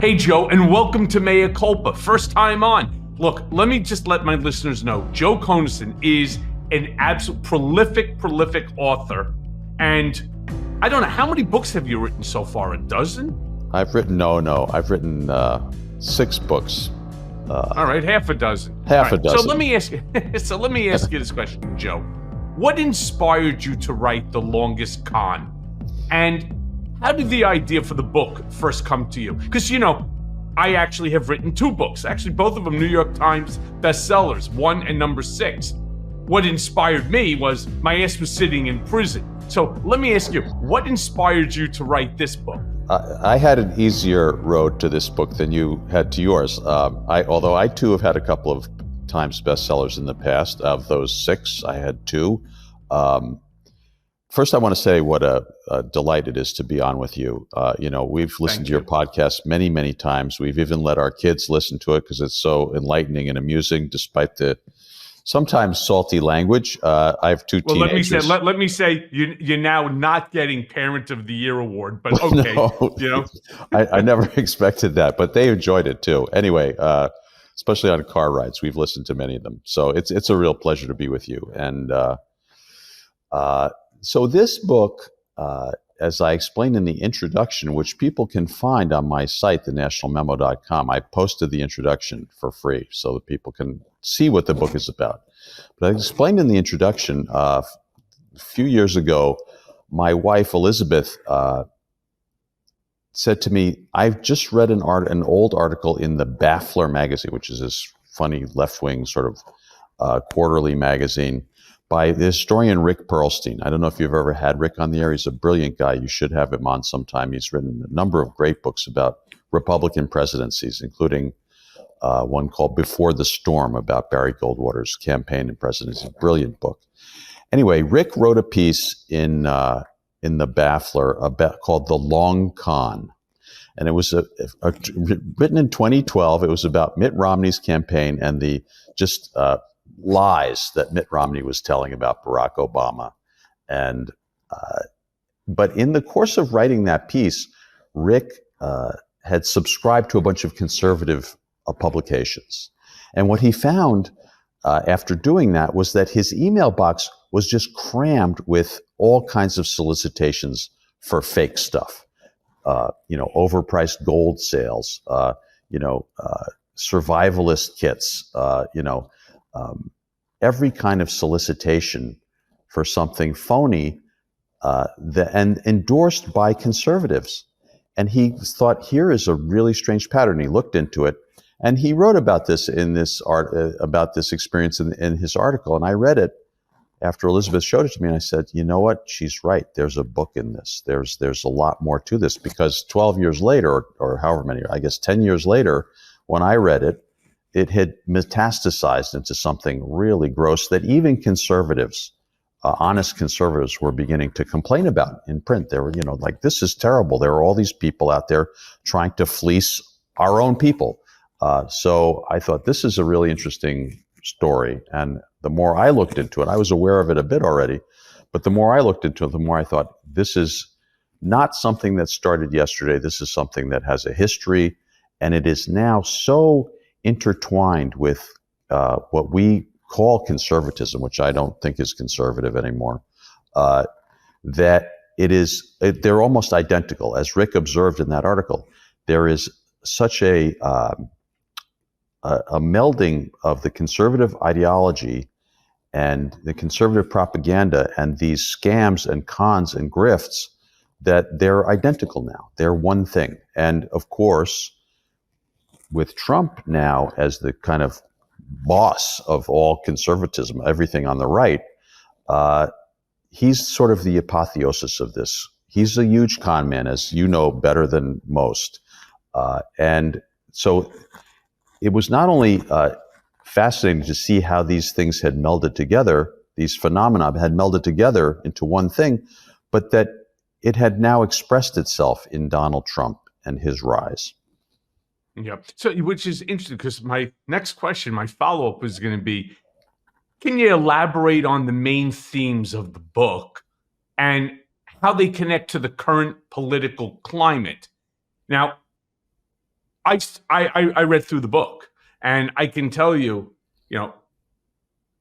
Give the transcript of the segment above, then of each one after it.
Hey, Joe, and welcome to Mea Culpa. First time on. Look, let me just let my listeners know, Joe Conason is an absolute prolific author. And I don't know, how many books have you written so far? A dozen? I've written 6 books. All right, half a dozen. Half a dozen. So let me ask you this question, Joe. What inspired you to write The Longest Con? And how did the idea for the book first come to you? Because, I actually have written 2 books. Actually, both of them New York Times bestsellers, 1 and number 6. What inspired me was my ass was sitting in prison. So let me ask you, what inspired you to write this book? I had an easier road to this book than you had to yours. Although I too have had a couple of Times bestsellers in the past. Of those 6, I had 2. First, I want to say what a delight it is to be on with you. We've listened to your podcast many, many times. We've even let our kids listen to it because it's so enlightening and amusing, despite the sometimes salty language. I have 2 teenagers. Let me say, you're now not getting Parent of the Year award, but okay. No, I never expected that, but they enjoyed it too. Anyway, especially on car rides, we've listened to many of them. So it's a real pleasure to be with you. And so this book, as I explained in the introduction, which people can find on my site, thenationalmemo.com, I posted the introduction for free so that people can see what the book is about. But I explained in the introduction, a few years ago, my wife, Elizabeth, said to me, I've just read an old article in the Baffler magazine, which is this funny left-wing sort of quarterly magazine, by the historian Rick Perlstein. I don't know if you've ever had Rick on the air. He's a brilliant guy. You should have him on sometime. He's written a number of great books about Republican presidencies, including one called Before the Storm about Barry Goldwater's campaign and presidency. Brilliant book. Anyway, Rick wrote a piece in the Baffler called The Long Con. And it was written in 2012. It was about Mitt Romney's campaign and the lies that Mitt Romney was telling about Barack Obama. And but in the course of writing that piece, Rick had subscribed to a bunch of conservative publications. And what he found after doing that was that his email box was just crammed with all kinds of solicitations for fake stuff. Overpriced gold sales, survivalist kits, every kind of solicitation for something phony and endorsed by conservatives. And he thought, here is a really strange pattern. He looked into it, and he wrote about this about this experience in his article. And I read it after Elizabeth showed it to me, and I said, you know what? She's right. There's a book in this. There's a lot more to this, because 12 years later, or however many, I guess 10 years later, when I read it, it had metastasized into something really gross that even conservatives, honest conservatives, were beginning to complain about in print. They were, like, this is terrible. There are all these people out there trying to fleece our own people. So I thought, this is a really interesting story. And the more I looked into it, I was aware of it a bit already, but the more I looked into it, the more I thought, this is not something that started yesterday. This is something that has a history, and it is now so intertwined with what we call conservatism, which I don't think is conservative anymore, that they're almost identical. As Rick observed in that article, there is such a melding of the conservative ideology and the conservative propaganda and these scams and cons and grifts that they're identical now. They're one thing. And of course, with Trump now as the kind of boss of all conservatism, everything on the right, he's sort of the apotheosis of this. He's a huge con man, as you know better than most. And so it was not only fascinating to see how these things had melded together, these phenomena had melded together into one thing, but that it had now expressed itself in Donald Trump and his rise. Yeah. So, which is interesting, because my next question, my follow-up, is going to be, can you elaborate on the main themes of the book and how they connect to the current political climate? Now, I read through the book, and I can tell you,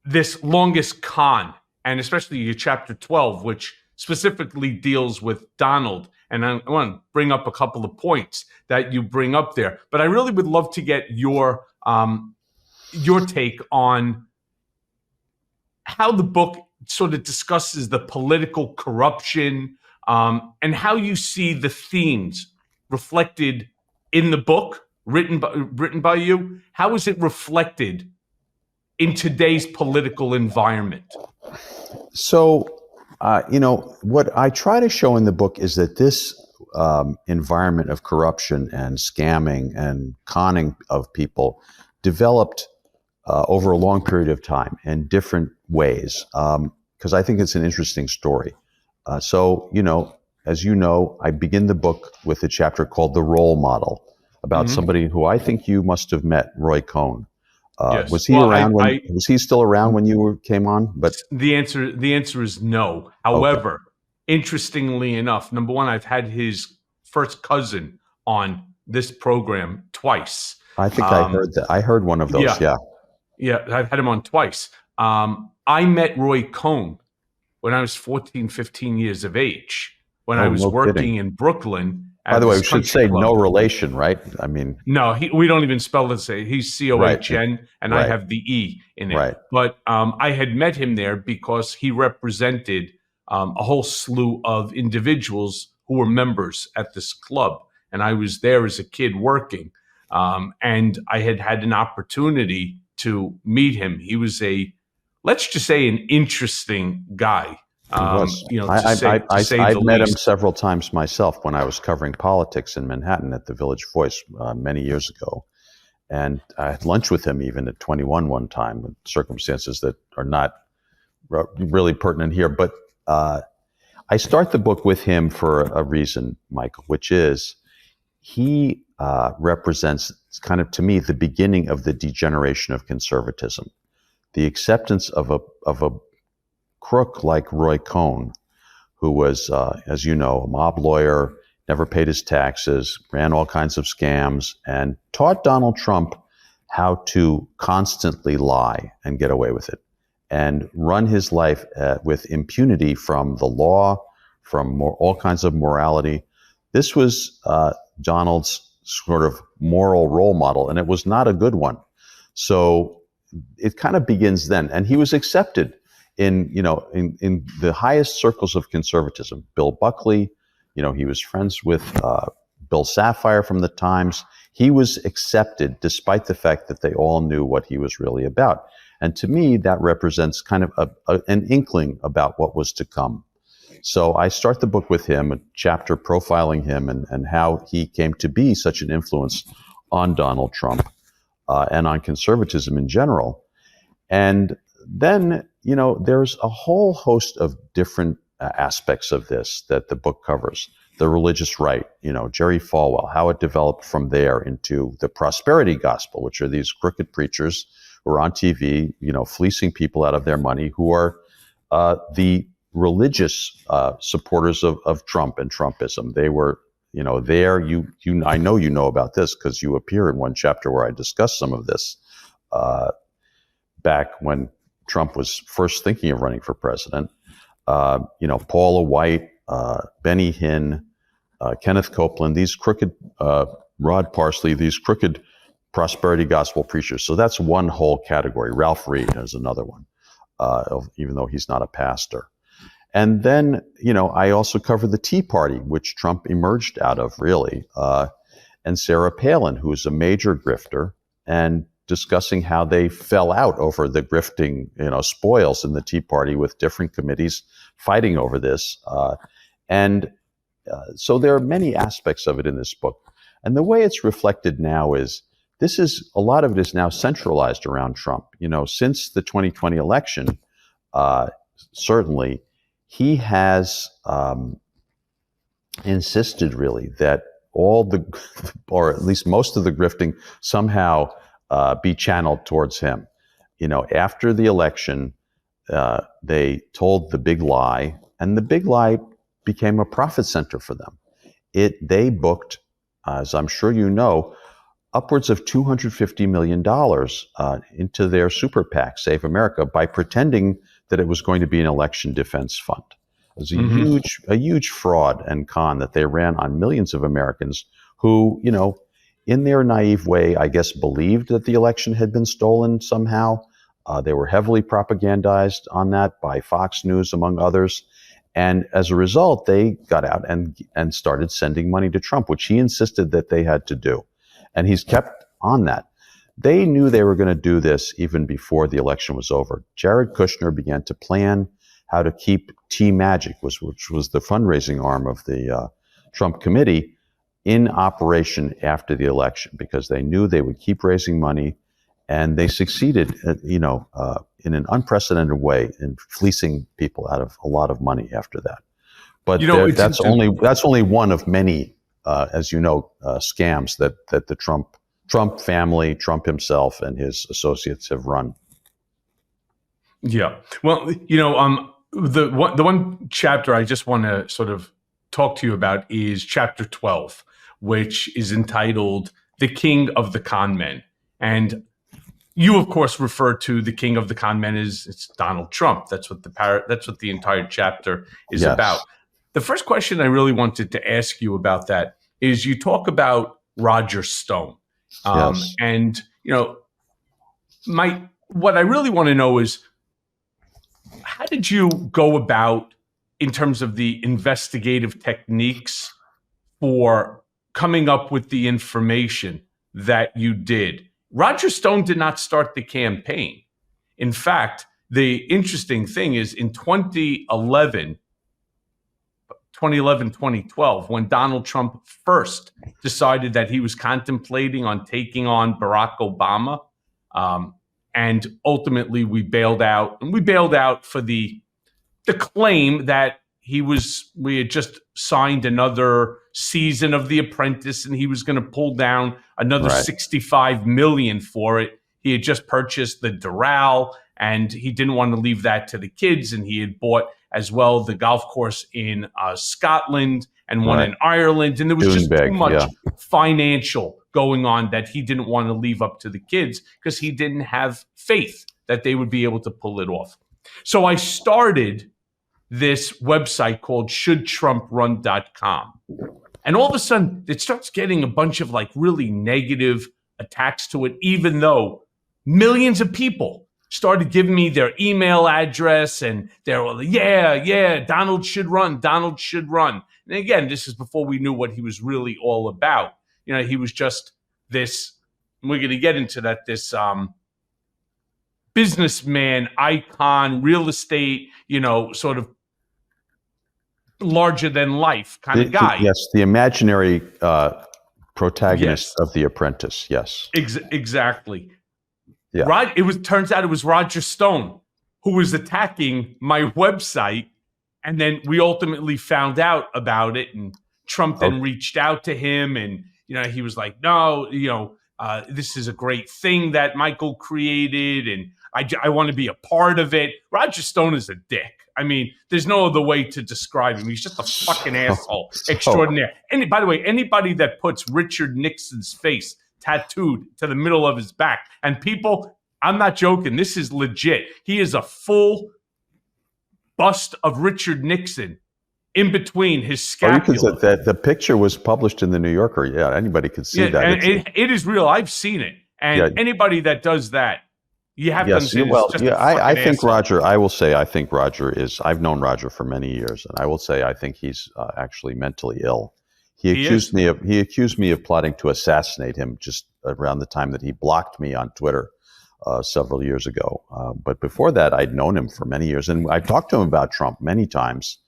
this longest con, and especially your chapter 12, which specifically deals with Donald. And I want to bring up a couple of points that you bring up there. But I really would love to get your take on how the book sort of discusses the political corruption, and how you see the themes reflected in the book written by you. How is it reflected in today's political environment? So, what I try to show in the book is that this environment of corruption and scamming and conning of people developed over a long period of time in different ways, because I think it's an interesting story. So, as you know, I begin the book with a chapter called The Role Model, about somebody who I think you must have met, Roy Cohn. Yes. Was he around was he still around when you came on? But the answer is no. However, interestingly enough, number one, I've had his first cousin on this program twice. I think I heard that. I heard one of those. Yeah, I've had him on twice. I met Roy Cohn when I was 14, 15 years of age, when I was working in Brooklyn. By the way, we should say no relation, right? I mean, no, we don't even spell it. He's Cohn, and I have the E in it. Right. But I had met him there because he represented a whole slew of individuals who were members at this club, and I was there as a kid working, and I had an opportunity to meet him. He was let's just say, an interesting guy. I've met him several times myself when I was covering politics in Manhattan at the Village Voice many years ago. And I had lunch with him even at 21 one time, with circumstances that are not really pertinent here. But I start the book with him for a reason, Michael, which is he represents kind of, to me, the beginning of the degeneration of conservatism. The acceptance of a crook like Roy Cohn, who was, as you know, a mob lawyer, never paid his taxes, ran all kinds of scams, and taught Donald Trump how to constantly lie and get away with it, and run his life with impunity from the law, from all kinds of morality. This was Donald's sort of moral role model, and it was not a good one. So it kind of begins then, and he was accepted in the highest circles of conservatism. Bill Buckley, he was friends with Bill Sapphire from the Times. He was accepted despite the fact that they all knew what he was really about. And to me, that represents kind of an inkling about what was to come. So I start the book with him, a chapter profiling him and how he came to be such an influence on Donald Trump and on conservatism in general. And then, there's a whole host of different aspects of this that the book covers. The religious right, Jerry Falwell, how it developed from there into the prosperity gospel, which are these crooked preachers who are on TV, fleecing people out of their money, who are the religious supporters of Trump and Trumpism. They were, there. I know you know about this because you appear in one chapter where I discuss some of this back when Trump was first thinking of running for president. Paula White, Benny Hinn, Kenneth Copeland, these crooked, Rod Parsley, these crooked prosperity gospel preachers. So that's one whole category. Ralph Reed is another one, even though he's not a pastor. And then, I also cover the Tea Party, which Trump emerged out of, really, and Sarah Palin, who's a major grifter, and discussing how they fell out over the grifting, spoils in the Tea Party, with different committees fighting over this. So there are many aspects of it in this book. And the way it's reflected now is, a lot of it is now centralized around Trump. Since the 2020 election, certainly, he has insisted, really, that all or at least most of the grifting somehow be channeled towards him. After the election, they told the big lie, and the big lie became a profit center for them. They booked, as I'm sure you know, upwards of $250 million into their super PAC, Save America, by pretending that it was going to be an election defense fund. It was a huge fraud and con that they ran on millions of Americans who, in their naive way, I guess, believed that the election had been stolen somehow. They were heavily propagandized on that by Fox News, among others. And as a result, they got out and started sending money to Trump, which he insisted that they had to do. And he's kept on that. They knew they were going to do this even before the election was over. Jared Kushner began to plan how to keep T-Magic, which was the fundraising arm of the Trump committee, in operation after the election, because they knew they would keep raising money, and they succeeded, in an unprecedented way in fleecing people out of a lot of money after that. But that's only one of many, as you know, scams that the Trump family, Trump himself, and his associates have run. Yeah. Well, the one chapter I just want to sort of talk to you about is chapter 12, which is entitled "The King of the Con Men." And you, of course, refer to the king of the con men as it's Donald Trump. That's what the entire chapter is about. The first question I really wanted to ask you about that is you talk about Roger Stone, and what I really want to know is how did you go about in terms of the investigative techniques for coming up with the information that you did? Roger Stone did not start the campaign. In fact, the interesting thing is in 2011, 2012, when Donald Trump first decided that he was contemplating on taking on Barack Obama, and ultimately we bailed out for the claim that we had just signed another season of The Apprentice and he was going to pull down another $65 million for it. He had just purchased the Doral and he didn't want to leave that to the kids. And he had bought as well the golf course in Scotland and one in Ireland. And there was just too much financial going on that he didn't want to leave up to the kids because he didn't have faith that they would be able to pull it off. So I started this website called shouldtrumprun.com. And all of a sudden, it starts getting a bunch of really negative attacks to it, even though millions of people started giving me their email address and they're all, Donald should run. And again, this is before we knew what he was really all about. He was just this, we're going to get into that, this businessman, icon, real estate, sort of larger than life kind of guy. Yes, the imaginary protagonist of The Apprentice. Yes, exactly. Yeah. Turns out it was Roger Stone who was attacking my website, and then we ultimately found out about it. And Trump then reached out to him, and he was like, "No, this is a great thing that Michael created, and I want to be a part of it." Roger Stone is a dick. I mean, there's no other way to describe him. He's just a fucking asshole extraordinaire. And by the way, anybody that puts Richard Nixon's face tattooed to the middle of his back, and people, I'm not joking, this is legit. He is a full bust of Richard Nixon in between his scapula. The picture was published in the New Yorker. Yeah, anybody could see that. And it is real. I've seen it. And anybody that does that, you have to say, I think Roger, I will say, I think Roger is, I've known Roger for many years, and I will say, I think he's actually mentally ill. He accused me of plotting to assassinate him just around the time that he blocked me on Twitter several years ago. But before that, I'd known him for many years, and I talked to him about Trump many times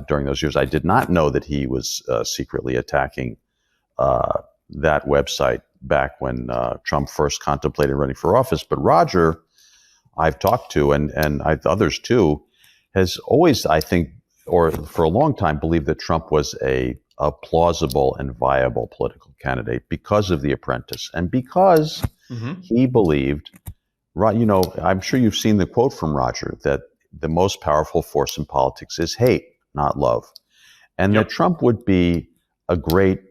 during those years. I did not know that he was secretly attacking that website back when Trump first contemplated running for office. But Roger, I've talked to, and others too, has always, I think, or for a long time, believed that Trump was a plausible and viable political candidate because of The Apprentice, and because he believed, I'm sure you've seen the quote from Roger, that the most powerful force in politics is hate, not love. And that Trump would be a great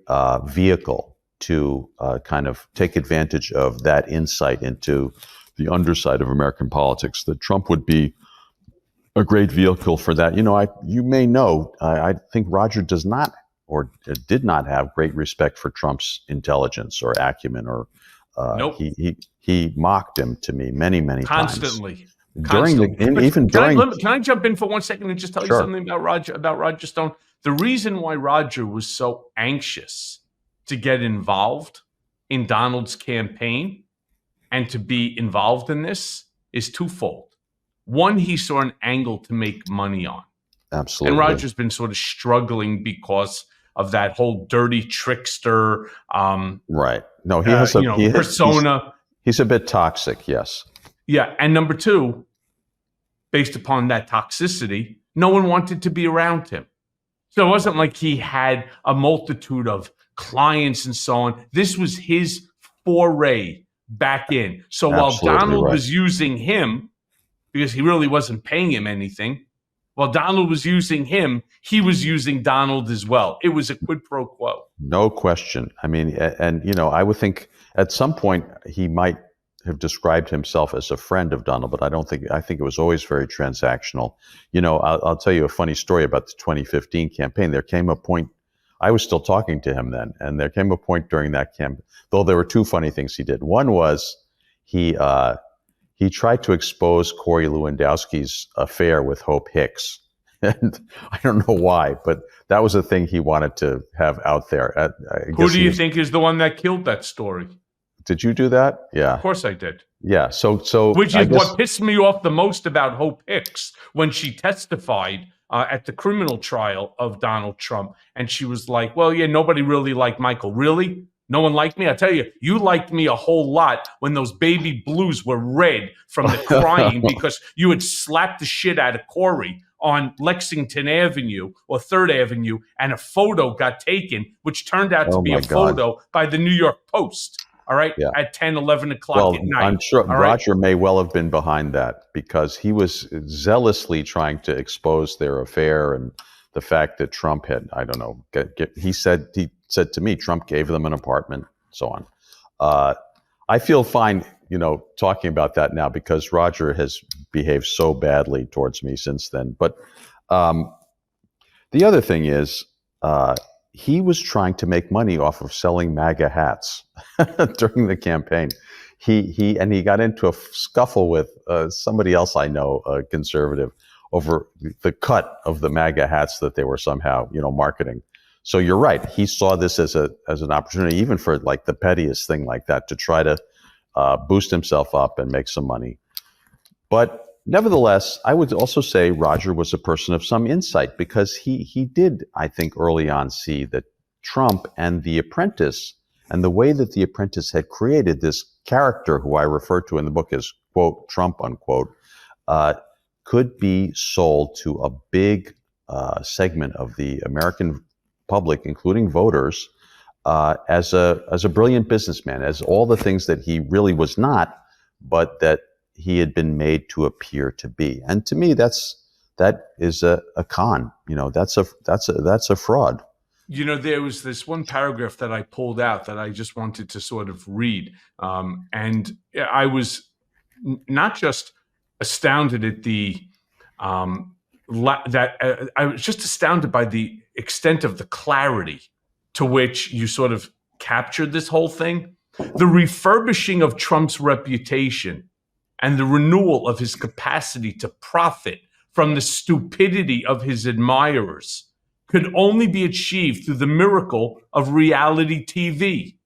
vehicle to kind of take advantage of that insight into the underside of American politics, that Trump would be a great vehicle for that. You may know, I think Roger does not or did not have great respect for Trump's intelligence or acumen, or Nope. he mocked him to me many Constantly. times. Can I jump in for 1 second and just tell you Sure. something about Roger Stone? The reason why Roger was so anxious to get involved in Donald's campaign and to be involved in this is twofold. One, he saw an angle to make money on. Absolutely. And Roger's been sort of struggling because of that whole dirty trickster right. No, he has persona. He's a bit toxic, yes. Yeah. And number two, based upon that toxicity, no one wanted to be around him. So it wasn't like he had a multitude of clients and so on. This was his foray back in. So Absolutely while Donald right. was using him, because he really wasn't paying him anything, while Donald was using him, he was using Donald as well. It was a quid pro quo. No question. I mean, and I would think at some point he might have described himself as a friend of Donald, but I think it was always very transactional. I'll tell you a funny story about the 2015 campaign. There came a point, I was still talking to him then, and there came a point during that campaign, though there were two funny things he did. One was he tried to expose Corey Lewandowski's affair with Hope Hicks. And I don't know why, but that was a thing he wanted to have out there. Who do you think is the one that killed that story? Did you do that? Yeah. Of course I did. Yeah. So which is what pissed me off the most about Hope Hicks when she testified at the criminal trial of Donald Trump. And she was like, well, yeah, nobody really liked Michael. Really? No one liked me? I tell you, you liked me a whole lot when those baby blues were red from the crying because you had slapped the shit out of Corey on Lexington Avenue or 3rd Avenue, and a photo got taken, which turned out to be a photo by the New York Post, all right, at 10, 11 o'clock at night. I'm sure Roger right? may well have been behind that because he was zealously trying to expose their affair and the fact that Trump had, I don't know, he said to me, Trump gave them an apartment, so on. I feel fine, talking about that now because Roger has behaved so badly towards me since then. But the other thing is, he was trying to make money off of selling MAGA hats during the campaign. He got into a scuffle with somebody else I know, a conservative, over the cut of the MAGA hats that they were somehow, marketing. So you're right. He saw this as an opportunity, even for like the pettiest thing like that, to try to boost himself up and make some money. But nevertheless, I would also say Roger was a person of some insight because he did, I think, early on see that Trump and The Apprentice and the way that The Apprentice had created this character who I refer to in the book as, quote, Trump, unquote, could be sold to a big segment of the American public, including voters, as a brilliant businessman, as all the things that he really was not, but that he had been made to appear to be. And to me, that is a con. That's a fraud. There was this one paragraph that I pulled out that I just wanted to sort of read, and I was not just astounded at I was just astounded by the extent of the clarity to which you sort of captured this whole thing. The refurbishing of Trump's reputation and the renewal of his capacity to profit from the stupidity of his admirers could only be achieved through the miracle of reality TV,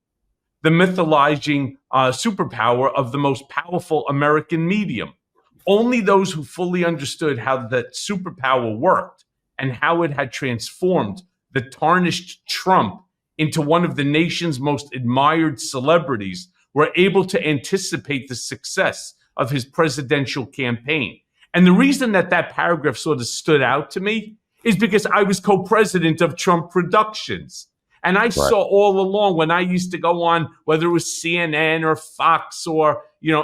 the mythologizing superpower of the most powerful American medium. Only those who fully understood how that superpower worked and how it had transformed the tarnished Trump into one of the nation's most admired celebrities were able to anticipate the success of his presidential campaign. And the reason that paragraph sort of stood out to me is because I was co-president of Trump Productions. And I saw all along when I used to go on, whether it was CNN or Fox or,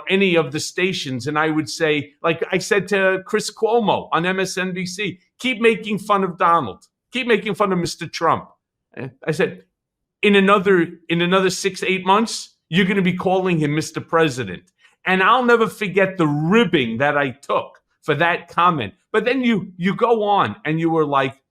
any of the stations, and I would say, like I said to Chris Cuomo on MSNBC, keep making fun of Donald. Keep making fun of Mr. Trump. I said, in another 6-8 months, you're going to be calling him Mr. President. And I'll never forget the ribbing that I took for that comment. But then you go on and you were like,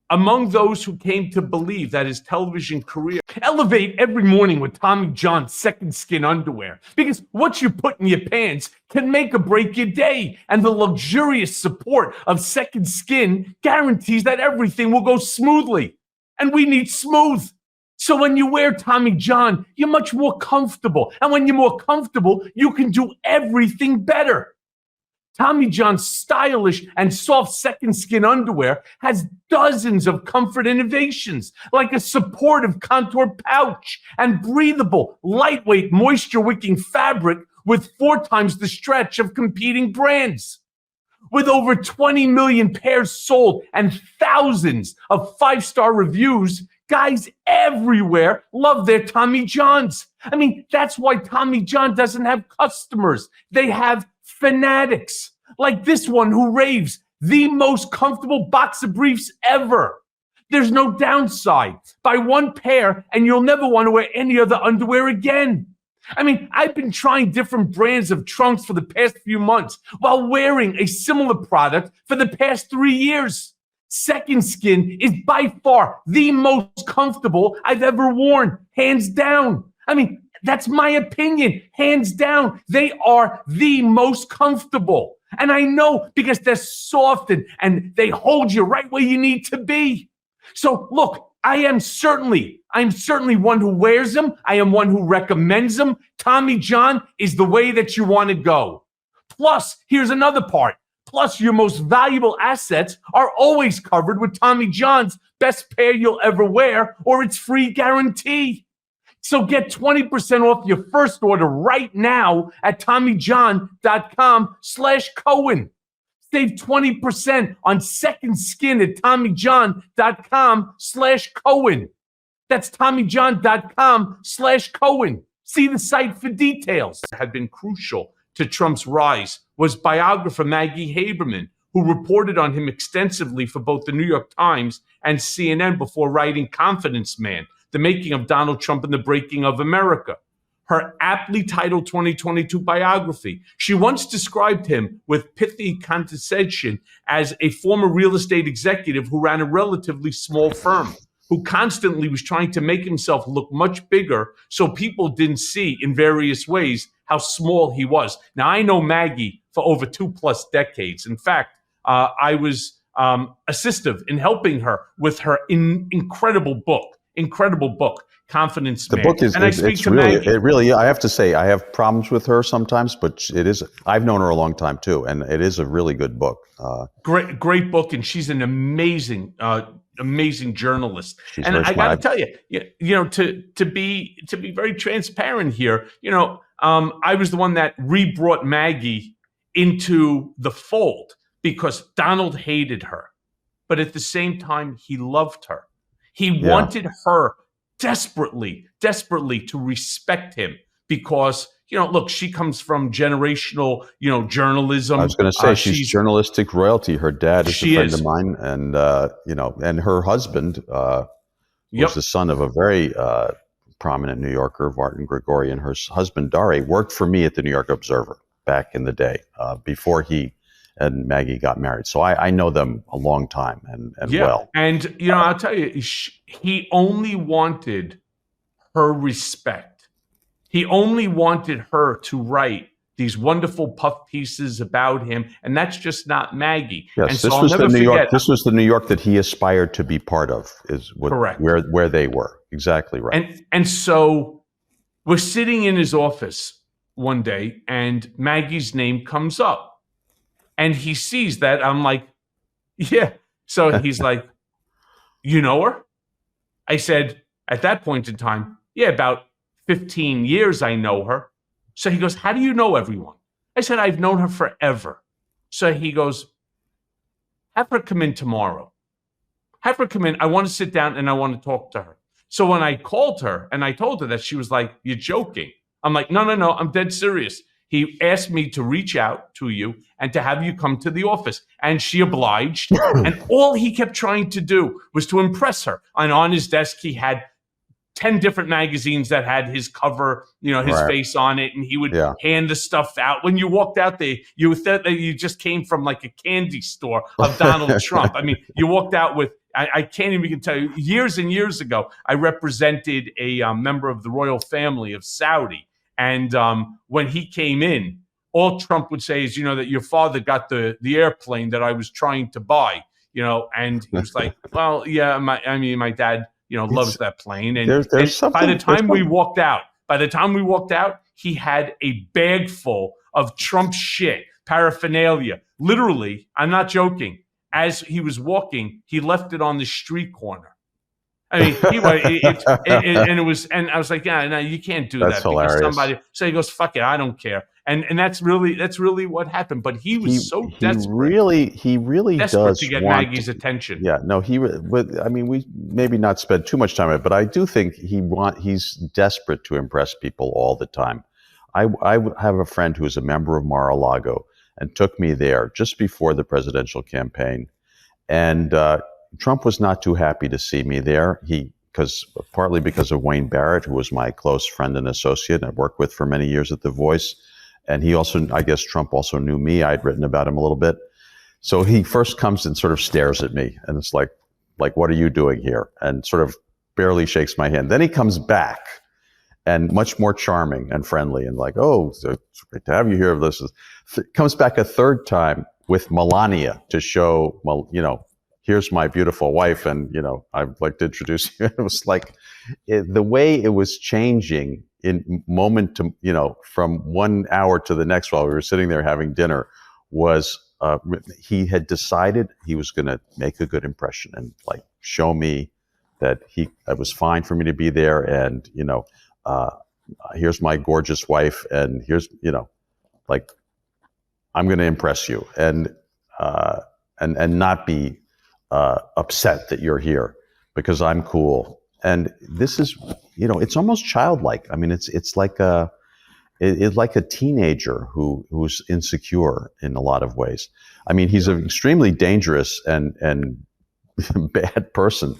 among those who came to believe that his television career elevate every morning with Tommy John's second skin underwear, because what you put in your pants can make or break your day, and the luxurious support of second skin guarantees that everything will go smoothly, and we need smooth. So when you wear Tommy John, you're much more comfortable, and when you're more comfortable, you can do everything better. Tommy John's stylish and soft second skin underwear has dozens of comfort innovations, like a supportive contour pouch and breathable, lightweight, moisture-wicking fabric with 4 times the stretch of competing brands. With over 20 million pairs sold and thousands of 5-star reviews, guys everywhere love their Tommy Johns. I mean, that's why Tommy John doesn't have customers. They have fanatics, like this one who raves, the most comfortable boxer briefs ever. There's no downside. Buy one pair and you'll never want to wear any other underwear again. I mean, I've been trying different brands of trunks for the past few months while wearing a similar product for the past 3 years. Second Skin is by far the most comfortable I've ever worn, hands down. I mean, that's my opinion, hands down. They are the most comfortable. And I know because they're soft and they hold you right where you need to be. So look, I'm certainly one who wears them. I am one who recommends them. Tommy John is the way that you want to go. Plus, here's another part. Plus, your most valuable assets are always covered with Tommy John's best pair you'll ever wear or its free guarantee. So get 20% off your first order right now at TommyJohn.com/Cohen. Save 20% on second skin at TommyJohn.com/Cohen. That's TommyJohn.com/Cohen. See the site for details. Had been crucial to Trump's rise was biographer Maggie Haberman, who reported on him extensively for both the New York Times and CNN before writing Confidence Man, The Making of Donald Trump and the Breaking of America. Her aptly titled 2022 biography, she once described him with pithy condescension as a former real estate executive who ran a relatively small firm, who constantly was trying to make himself look much bigger so people didn't see in various ways how small he was. Now, I know Maggie for over 2+ decades. In fact, I was assistive in helping her with her incredible book, Confidence Man. The book is, and I have to say, I have problems with her sometimes, but I've known her a long time too, and it is a really good book. Great book, and she's an amazing journalist. And I got to tell you, to be very transparent here, I was the one that re-brought Maggie into the fold because Donald hated her, but at the same time, he loved her. He wanted her desperately to respect him because, look, she comes from generational, journalism. I was going to say she's journalistic royalty. Her dad is a friend of mine, and and her husband was the son of a very prominent New Yorker, Martin Gregorian. Her husband, Dare, worked for me at the New York Observer back in the day before he and Maggie got married. So I know them a long time and well. And, I'll tell you, he only wanted her respect. He only wanted her to write these wonderful puff pieces about him. And that's just not Maggie. Yes, and so this was the New York that he aspired to be part of, correct. Where they were. Exactly right. And so we're sitting in his office one day and Maggie's name comes up. And he sees that. I'm like, yeah. So he's like, you know her? I said, at that point in time, yeah, about 15 years I know her. So he goes, how do you know everyone? I said, I've known her forever. So he goes, have her come in tomorrow. Have her come in. I want to sit down and I want to talk to her. So when I called her and I told her that, she was like, you're joking. I'm like, no, I'm dead serious. He asked me to reach out to you and to have you come to the office. And she obliged. And all he kept trying to do was to impress her. And on his desk, he had 10 different magazines that had his cover, his face on it, and he would hand the stuff out. When you walked out there, you thought that you just came from like a candy store of Donald Trump. I mean, you walked out with, I can't even tell you, years and years ago, I represented a member of the royal family of Saudi. And when he came in, all Trump would say is, that your father got the airplane that I was trying to buy, and he was like, well, yeah, my dad, loves that plane. And, by the time we walked out, he had a bag full of Trump shit, paraphernalia. Literally, I'm not joking. As he was walking, he left it on the street corner. I mean, and I was like, yeah, no, you can't do that. Hilarious. Because somebody. So he goes, fuck it, I don't care. And that's really what happened. But he was so desperate. He really desperate does to get Maggie's attention. Yeah, no, we maybe not spend too much time on it, but I do think he's desperate to impress people all the time. I have a friend who is a member of Mar-a-Lago and took me there just before the presidential campaign, and Trump was not too happy to see me there. Partly because of Wayne Barrett, who was my close friend and associate, and I worked with for many years at The Voice. And he also, I guess Trump also knew me. I'd written about him a little bit. So he first comes and sort of stares at me. And it's like, what are you doing here? And sort of barely shakes my hand. Then he comes back and much more charming and friendly and like, oh, it's great to have you here. Comes back a third time with Melania to show, here's my beautiful wife. And, I'd like to introduce you. It was like the way it was changing in moment to, from 1 hour to the next while we were sitting there having dinner was, he had decided he was going to make a good impression and like show me that it was fine for me to be there. And, here's my gorgeous wife. And here's, I'm going to impress you and not be upset that you're here because I'm cool. And this is, it's almost childlike. I mean, it's like a teenager who's insecure in a lot of ways. I mean, he's an extremely dangerous and bad person,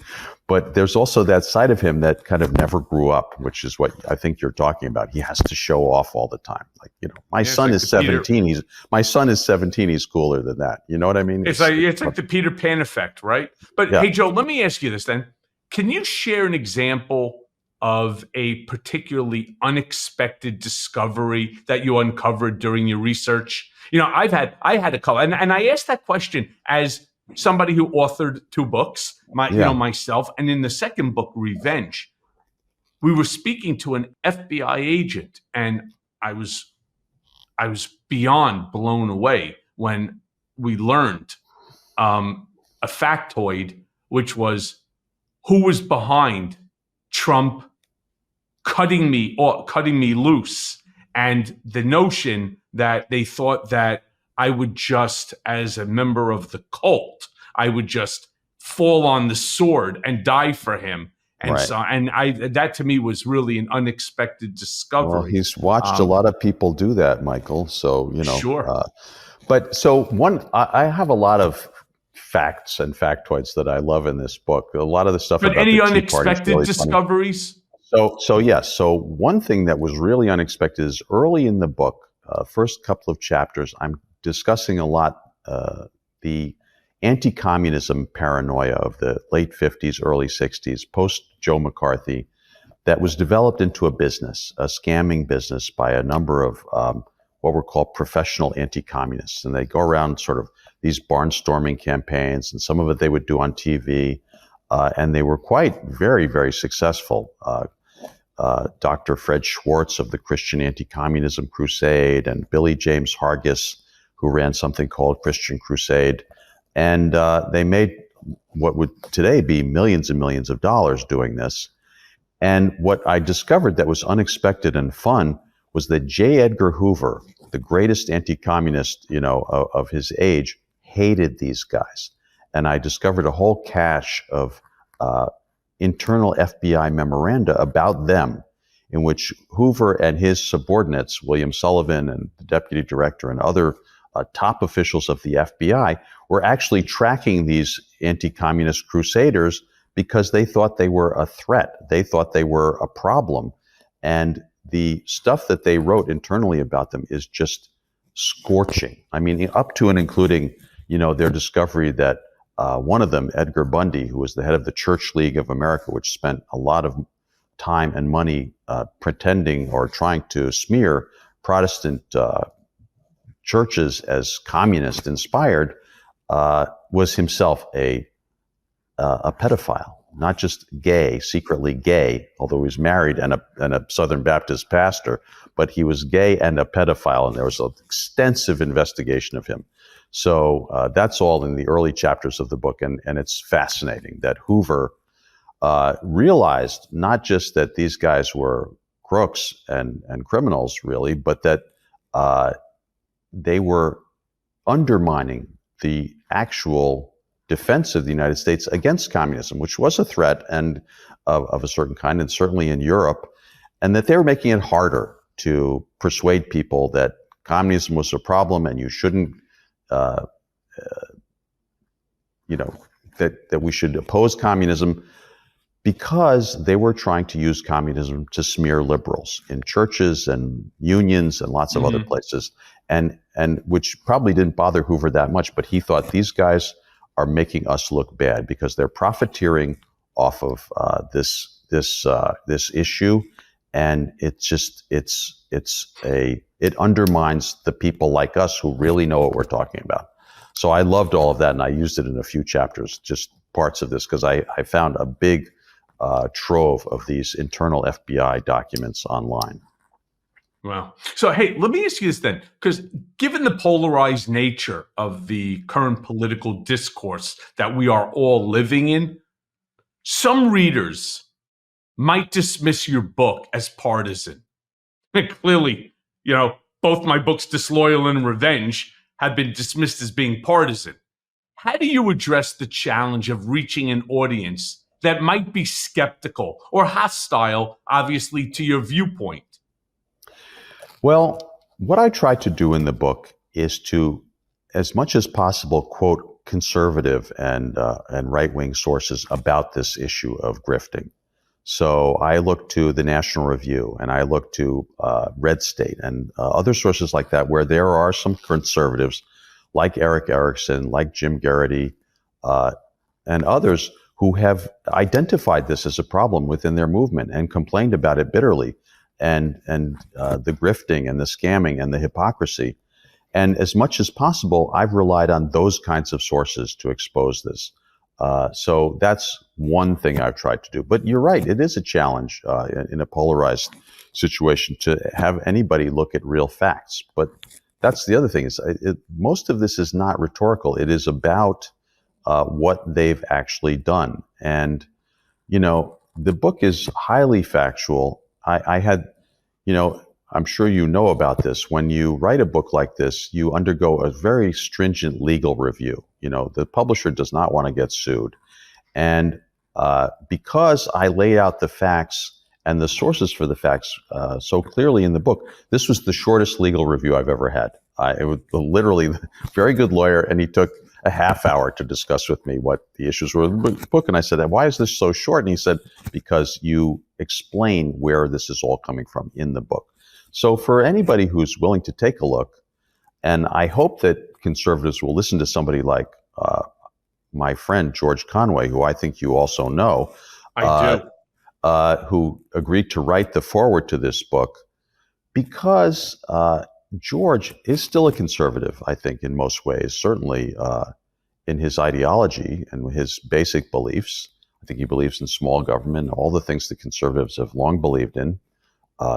but there's also that side of him that kind of never grew up, which is what I think you're talking about. He has to show off all the time. Like, my son is 17. My son is 17. He's cooler than that. You know what I mean? It's like the Peter Pan effect, right? But Hey, Joe, let me ask you this then. Can you share an example of a particularly unexpected discovery that you uncovered during your research? I had a couple, and I asked that question as somebody who authored 2 books, myself, and in the second book, Revenge, we were speaking to an FBI agent, and I was beyond blown away when we learned a factoid, which was who was behind Trump cutting me loose, and the notion that they thought that I would just, as a member of the cult, I would just fall on the sword and die for him. And that to me was really an unexpected discovery. Well, he's watched a lot of people do that, Michael. So, Sure. I have a lot of facts and factoids that I love in this book. A lot of the stuff. But about any the unexpected really discoveries? So one thing that was really unexpected is early in the book, first couple of chapters, I'm discussing a lot the anti-communism paranoia of the late 50s, early 60s, post Joe McCarthy, that was developed into a business, a scamming business by a number of what were called professional anti-communists. And they go around sort of these barnstorming campaigns, and some of it they would do on TV, and they were very, very successful. Dr. Fred Schwartz of the Christian Anti-Communism Crusade, and Billy James Hargis, who ran something called Christian Crusade. And they made what would today be millions and millions of dollars doing this. And what I discovered that was unexpected and fun was that J. Edgar Hoover, the greatest anti-communist, of his age, hated these guys. And I discovered a whole cache of internal FBI memoranda about them, in which Hoover and his subordinates, William Sullivan and the deputy director and other top officials of the FBI, were actually tracking these anti-communist crusaders because they thought they were a threat. They thought they were a problem. And the stuff that they wrote internally about them is just scorching. I mean, up to and including, their discovery that one of them, Edgar Bundy, who was the head of the Church League of America, which spent a lot of time and money pretending or trying to smear Protestant churches as communist inspired, was himself a pedophile, not just gay, secretly gay, although he was married and a Southern Baptist pastor, but he was gay and a pedophile, and there was an extensive investigation of him. So that's all in the early chapters of the book, and it's fascinating that Hoover realized not just that these guys were crooks and criminals, really, but that they were undermining the actual defense of the United States against communism, which was a threat and of a certain kind, and certainly in Europe, and that they were making it harder to persuade people that communism was a problem and you shouldn't, that we should oppose communism, because they were trying to use communism to smear liberals in churches and unions and lots of other places, and which probably didn't bother Hoover that much, but he thought these guys are making us look bad because they're profiteering off of this issue, and it undermines the people like us who really know what we're talking about. So I loved all of that, and I used it in a few chapters, just parts of this, because I found a big trove of these internal FBI documents online. Wow. So, hey, let me ask you this then, because given the polarized nature of the current political discourse that we are all living in, some readers might dismiss your book as partisan. And clearly, both my books, Disloyal and Revenge, have been dismissed as being partisan. How do you address the challenge of reaching an audience that might be skeptical or hostile, obviously, to your viewpoint? Well, what I try to do in the book is to, as much as possible, quote conservative and right-wing sources about this issue of grifting. So I look to the National Review, and I look to Red State and other sources like that, where there are some conservatives like Eric Erickson, like Jim Garrity, and others who have identified this as a problem within their movement and complained about it bitterly, and the grifting and the scamming and the hypocrisy. And as much as possible, I've relied on those kinds of sources to expose this. So that's one thing I've tried to do. But you're right, it is a challenge in a polarized situation to have anybody look at real facts. But that's the other thing, is most of this is not rhetorical. It is about what they've actually done. And, the book is highly factual. I had, I'm sure you know about this. When you write a book like this, you undergo a very stringent legal review. The publisher does not want to get sued. And because I lay out the facts and the sources for the facts so clearly in the book, this was the shortest legal review I've ever had. It was literally a very good lawyer, and he took a half hour to discuss with me what the issues were in the book. And I said, why is this so short? And he said, because you explain where this is all coming from in the book. So for anybody who's willing to take a look, and I hope that conservatives will listen to somebody like my friend George Conway, who I think you also know, I do. Who agreed to write the foreword to this book, because George is still a conservative, I think, in most ways, certainly in his ideology and his basic beliefs. I think he believes in small government, all the things that conservatives have long believed in,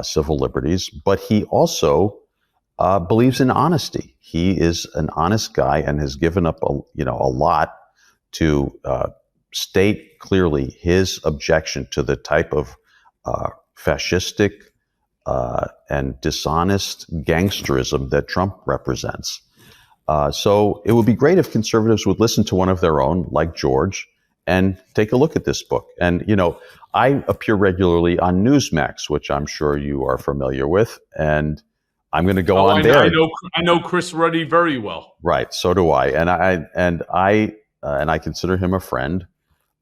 civil liberties, but he also believes in honesty. He is an honest guy and has given up a lot to state clearly his objection to the type of fascistic and dishonest gangsterism that Trump represents. So it would be great if conservatives would listen to one of their own, like George, and take a look at this book. And, I appear regularly on Newsmax, which I'm sure you are familiar with, and I'm going to go on there. I know Chris Ruddy very well. Right, so do I, and I consider him a friend.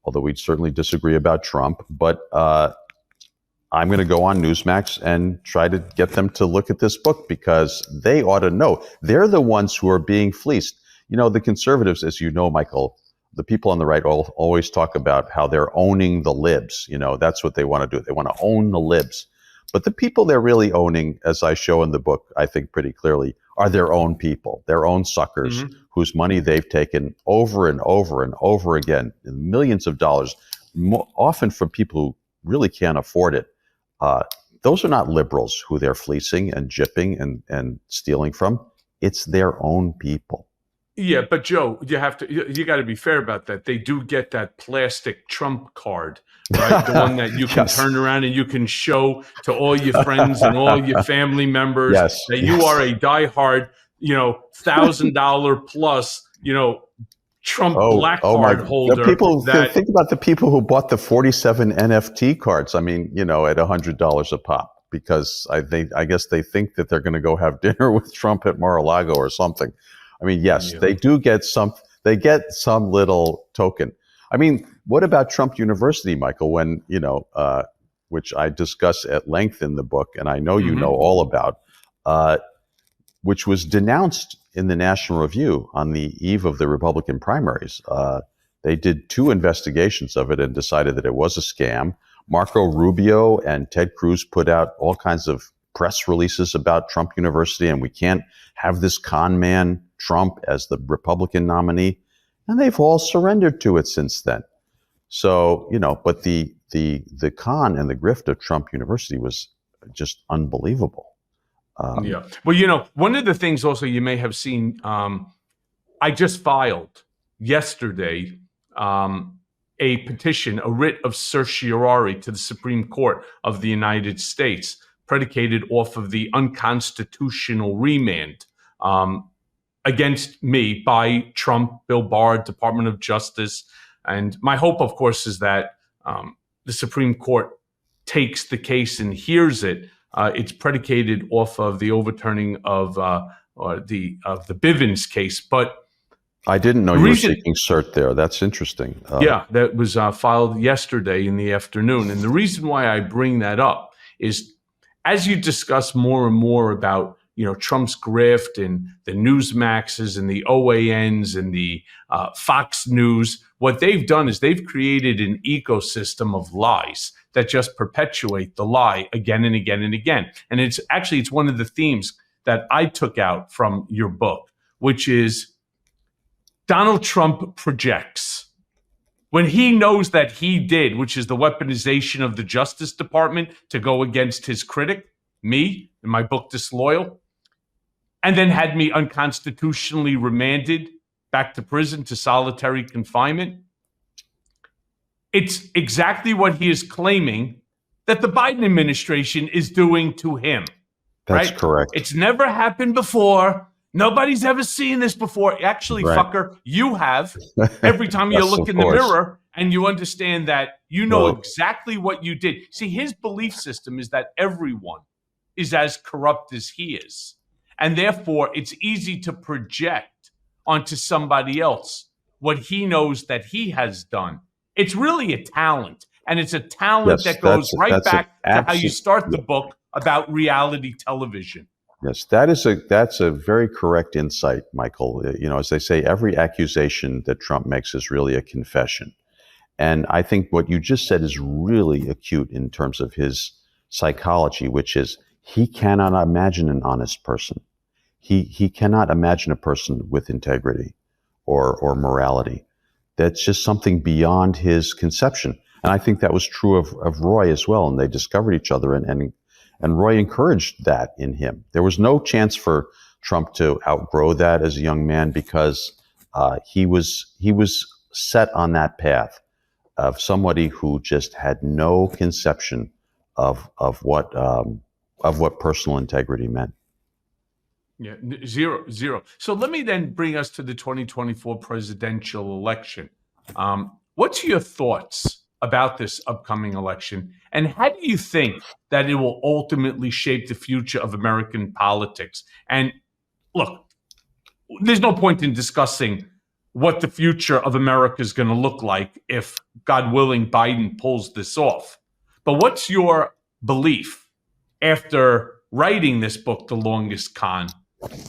although we certainly disagree about Trump. But I'm going to go on Newsmax and try to get them to look at this book, because they ought to know. They're the ones who are being fleeced. You know, the conservatives, as you know, Michael, the people on the right always talk about how they're owning the libs. You know, that's what they want to do. They want to own the libs. But the people they're really owning, as I show in the book, I think pretty clearly, are their own people, their own suckers, whose money they've taken over and over and over again, millions of dollars, often from people who really can't afford it. Those are not liberals who they're fleecing and gypping and stealing from. It's their own people. Yeah, but Joe, you got to be fair about that. They do get that plastic Trump card, right? The one that you can turn around and you can show to all your friends and all your family members that you are a diehard, $1,000 plus, Trump black card holder. Think about the people who bought the 47 NFT cards. I mean, at $100 a pop, because I guess they think that they're going to go have dinner with Trump at Mar-a-Lago or something. I mean, yes, they do get some. They get some little token. I mean, what about Trump University, Michael? When which I discuss at length in the book, and I know you know all about, which was denounced in the National Review on the eve of the Republican primaries. They did 2 investigations of it and decided that it was a scam. Marco Rubio and Ted Cruz put out all kinds of press releases about Trump University, and we can't have this con man Trump as the Republican nominee. And they've all surrendered to it since then. So, but the con and the grift of Trump University was just unbelievable. Well, one of the things also you may have seen, I just filed yesterday a petition, a writ of certiorari to the Supreme Court of the United States, predicated off of the unconstitutional remand against me by Trump, Bill Barr, Department of Justice. And my hope, of course, is that the Supreme Court takes the case and hears it. It's predicated off of the overturning of the Bivens case. But I didn't know you were seeking cert there. That's interesting. That was filed yesterday in the afternoon. And the reason why I bring that up is, as you discuss more and more about Trump's grift and the Newsmaxes and the OANs and the Fox News, what they've done is they've created an ecosystem of lies that just perpetuate the lie again and again and again. And it's one of the themes that I took out from your book, which is Donald Trump projects. When he knows that he did, which is the weaponization of the Justice Department to go against his critic, me, in my book Disloyal, and then had me unconstitutionally remanded back to prison to solitary confinement, it's exactly what he is claiming that the Biden administration is doing to him. That's correct. It's never happened before. Nobody's ever seen this before. Actually, fucker, you have. Every time you look in the mirror and you understand that exactly what you did. See, his belief system is that everyone is as corrupt as he is. And therefore, it's easy to project onto somebody else what he knows that he has done. It's really a talent. And it's a talent that goes back to how you start the book about reality television. Yes, that's a very correct insight, Michael. As they say, every accusation that Trump makes is really a confession. And I think what you just said is really acute in terms of his psychology, which is he cannot imagine an honest person. He cannot imagine a person with integrity or morality. That's just something beyond his conception. And I think that was true of Roy as well. And they discovered each other, and Roy encouraged that in him. There was no chance for Trump to outgrow that as a young man, because he was set on that path of somebody who just had no conception of what personal integrity meant. Yeah, zero. So let me then bring us to the 2024 presidential election. What's your thoughts about this upcoming election, and how do you think that it will ultimately shape the future of American politics? And look, there's no point in discussing what the future of America is going to look like if, God willing, Biden pulls this off. But what's your belief after writing this book, The Longest Con?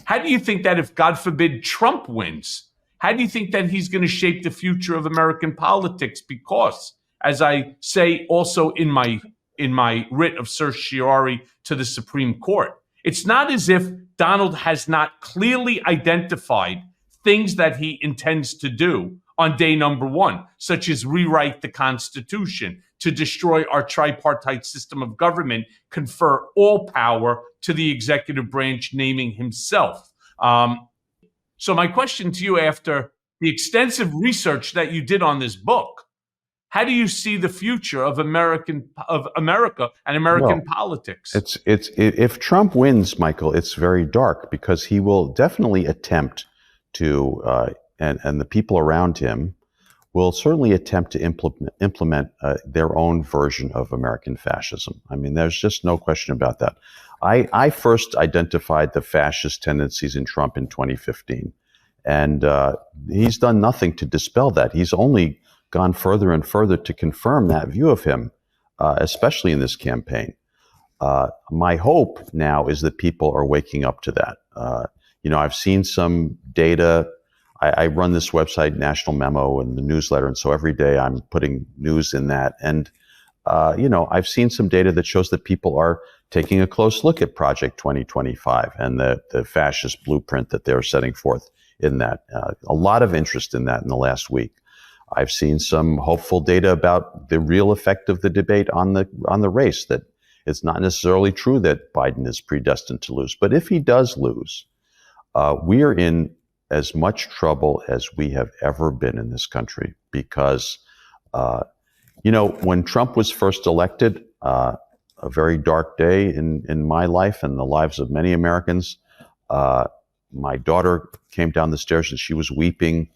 How do you think that if, God forbid, Trump wins, how do you think that he's going to shape the future of American politics? Because, as I say also in my writ of certiorari to the Supreme Court, it's not as if Donald has not clearly identified things that he intends to do on day number one, such as rewrite the Constitution, to destroy our tripartite system of government, confer all power to the executive branch, naming himself. So my question to you, after the extensive research that you did on this book, how do you see the future of America and American politics? If Trump wins, Michael, it's very dark, because he will definitely attempt to, and the people around him will certainly attempt to implement their own version of American fascism. I mean, there's just no question about that. I first identified the fascist tendencies in Trump in 2015, and he's done nothing to dispel that. He's only gone further and further to confirm that view of him, especially in this campaign. My hope now is that people are waking up to that. I've seen some data. I run this website, National Memo, and the newsletter, and so every day I'm putting news in that. And I've seen some data that shows that people are taking a close look at Project 2025 and the fascist blueprint that they're setting forth in that. A lot of interest in that in the last week. I've seen some hopeful data about the real effect of the debate on the race, that it's not necessarily true that Biden is predestined to lose. But if he does lose, we are in as much trouble as we have ever been in this country, because, when Trump was first elected, a very dark day in my life and the lives of many Americans, my daughter came down the stairs and she was weeping.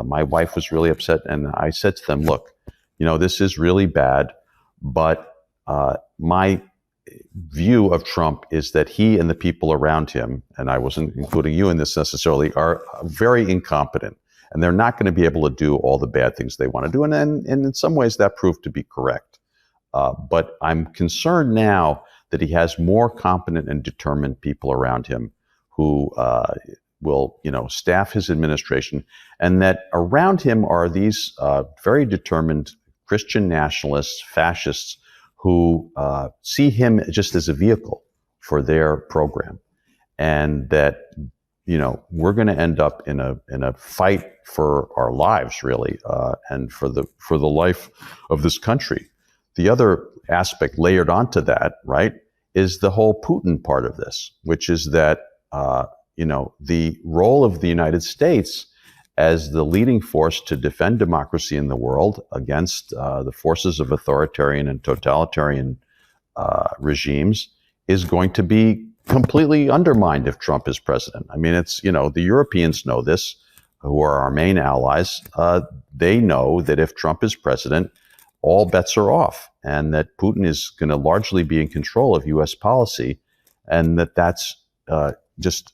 My wife was really upset. And I said to them, look, this is really bad, but my view of Trump is that he and the people around him, and I wasn't including you in this necessarily, are very incompetent, and they're not going to be able to do all the bad things they want to do. And in some ways that proved to be correct. But I'm concerned now that he has more competent and determined people around him who will, staff his administration, and that around him are these very determined Christian nationalists, fascists, who see him just as a vehicle for their program, and that we're going to end up in a fight for our lives, really, and for the life of this country. The other aspect layered onto that, right, is the whole Putin part of this, which is that the role of the United States as the leading force to defend democracy in the world against the forces of authoritarian and totalitarian regimes is going to be completely undermined if Trump is president. I mean, it's, the Europeans know this, who are our main allies. They know that if Trump is president, all bets are off, and that Putin is going to largely be in control of U.S. policy, and that's just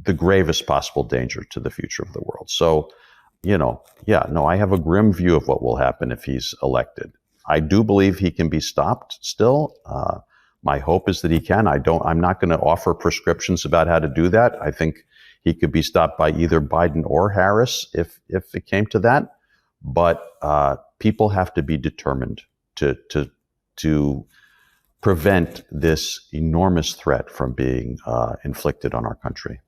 the gravest possible danger to the future of the world. So, I have a grim view of what will happen if he's elected. I do believe he can be stopped still. My hope is that he can. I'm not going to offer prescriptions about how to do that. I think he could be stopped by either Biden or Harris if it came to that. But people have to be determined to prevent this enormous threat from being inflicted on our country.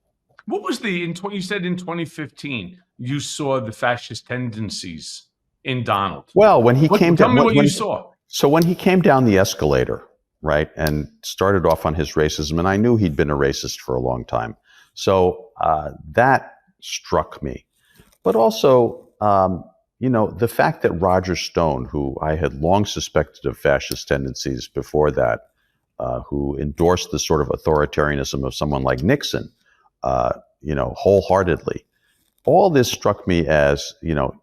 What was you said in 2015, you saw the fascist tendencies in Donald. Well, when he came down, tell me what you saw. So when he came down the escalator, right, and started off on his racism, and I knew he'd been a racist for a long time. So that struck me. But also, the fact that Roger Stone, who I had long suspected of fascist tendencies before that, who endorsed the sort of authoritarianism of someone like Nixon, wholeheartedly. All this struck me as,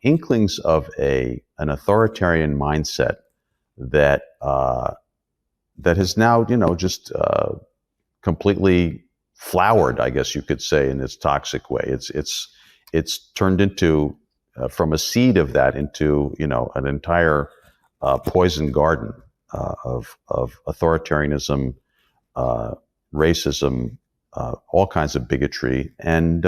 inklings of an authoritarian mindset that has now, just completely flowered, I guess you could say, in its toxic way. It's it's turned into from a seed of that into an entire poison garden of authoritarianism, racism, all kinds of bigotry, and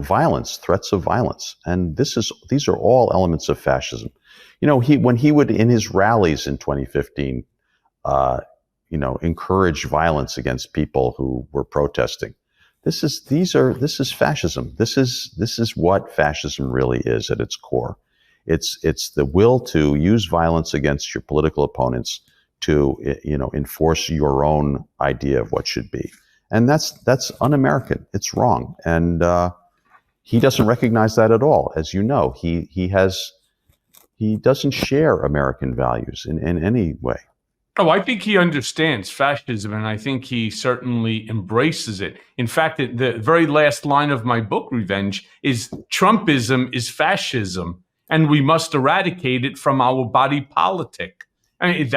violence, threats of violence. And these are all elements of fascism. When he would, in his rallies in 2015, encourage violence against people who were protesting. This is fascism. This is what fascism really is at its core. It's the will to use violence against your political opponents to enforce your own idea of what should be. And that's un-American. It's wrong. And he doesn't recognize that at all. As you know, he doesn't share American values in any way. Oh, I think he understands fascism, and I think he certainly embraces it. In fact, the very last line of my book, Revenge, is Trumpism is fascism, and we must eradicate it from our body politic. I mean,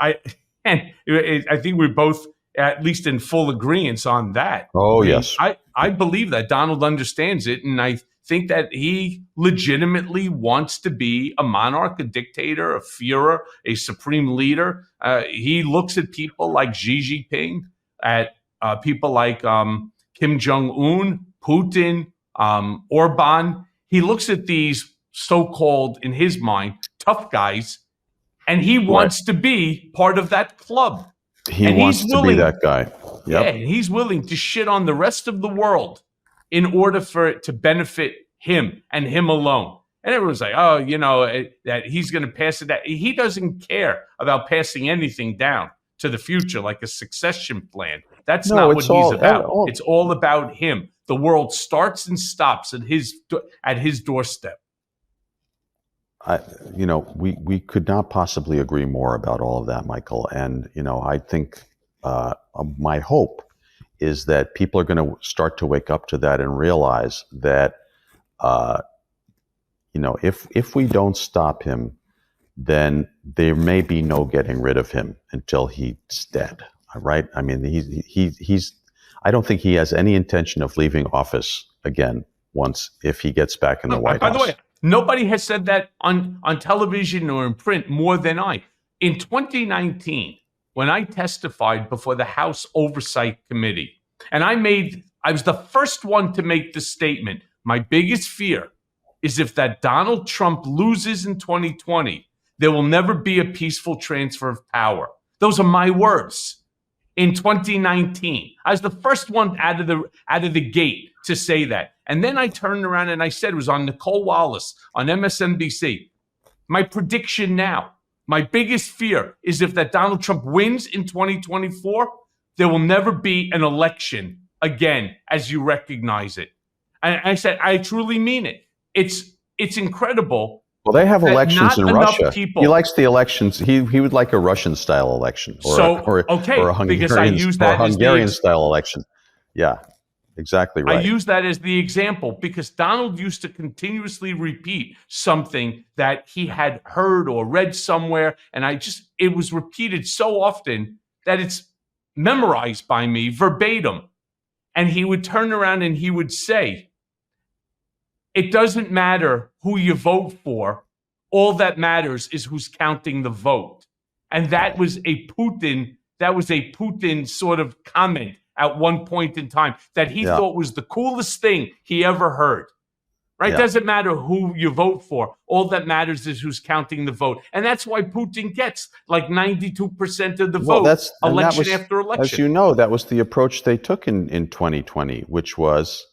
I think we're both at least in full agreement on that. Oh, yes. I believe that Donald understands it, and I think that he legitimately wants to be a monarch, a dictator, a Führer, a supreme leader. He looks at people like Xi Jinping, at people like Kim Jong-un, Putin, Orban. He looks at these so-called, in his mind, tough guys, and he wants to be part of that club. He wants to be that guy. Yep. Yeah, and he's willing to shit on the rest of the world in order for it to benefit him and him alone. And everyone's like, that he's going to pass it down. He doesn't care about passing anything down to the future, like a succession plan. That's not what he's about. It's all about him. The world starts and stops at his doorstep. We could not possibly agree more about all of that, Michael. And, I think my hope is that people are going to start to wake up to that and realize that, if we don't stop him, then there may be no getting rid of him until he's dead. Right? I mean, I don't think he has any intention of leaving office again if he gets back in the White House. By the way, nobody has said that on television or in print more than I. In 2019, when I testified before the House Oversight Committee, and I was the first one to make the statement, my biggest fear is if that Donald Trump loses in 2020, there will never be a peaceful transfer of power. Those are my words. In 2019, I was the first one out of the gate to say that. And then I turned around and I said, it was on Nicole Wallace on MSNBC. My prediction now, my biggest fear is if that Donald Trump wins in 2024, there will never be an election again as you recognize it. And I said, I truly mean it. It's incredible. Well, they have elections in Russia. He likes the elections. He would like a Russian-style election or a Hungarian-style election. Yeah, exactly right. I use that as the example because Donald used to continuously repeat something that he had heard or read somewhere, and it was repeated so often that it's memorized by me verbatim. And he would turn around and he would say, it doesn't matter who you vote for. All that matters is who's counting the vote. And that was a Putin sort of comment at one point in time that he thought was the coolest thing he ever heard. Right? Doesn't matter who you vote for. All that matters is who's counting the vote. And that's why Putin gets like 92% of the vote election after election. As you know, that was the approach they took in 2020, which was,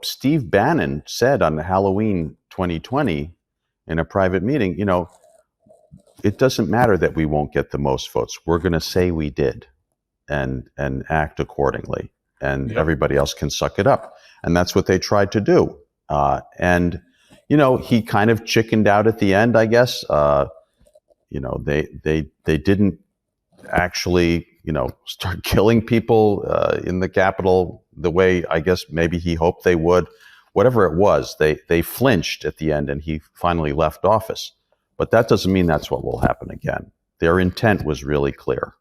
Steve Bannon said on Halloween 2020 in a private meeting, it doesn't matter that we won't get the most votes. We're going to say we did and act accordingly. And everybody else can suck it up. And that's what they tried to do. He kind of chickened out at the end, I guess. They didn't actually, start killing people in the Capitol the way I guess maybe he hoped they would. Whatever it was, they flinched at the end and he finally left office. But that doesn't mean that's what will happen again. Their intent was really clear.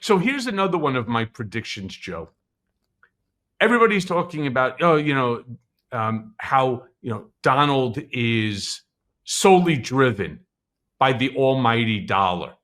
So here's another one of my predictions, Joe. everybody's talking about, how, Donald is solely driven by the almighty dollar.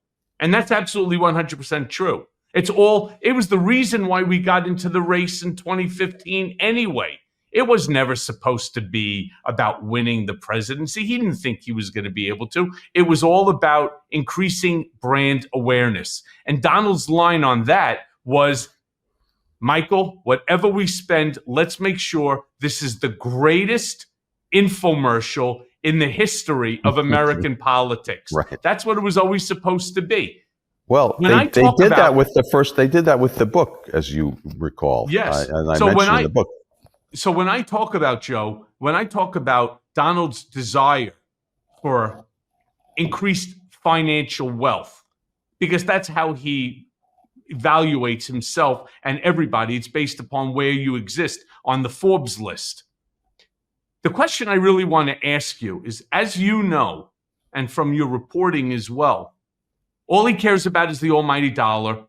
And that's absolutely 100% true. It was the reason why we got into the race in 2015 anyway. It was never supposed to be about winning the presidency. He didn't think he was going to be able to. It was all about increasing brand awareness. And Donald's line on that was, Michael, whatever we spend, let's make sure this is the greatest infomercial in the history of American politics. Right. That's what it was always supposed to be. Well, they did that with the book, as you recall. Yes. And I mentioned in the book. So when I talk about, Joe, Donald's desire for increased financial wealth, because that's how he evaluates himself and everybody. It's based upon where you exist on the Forbes list. The question I really want to ask you is, as you know, and from your reporting as well, all he cares about is the almighty dollar.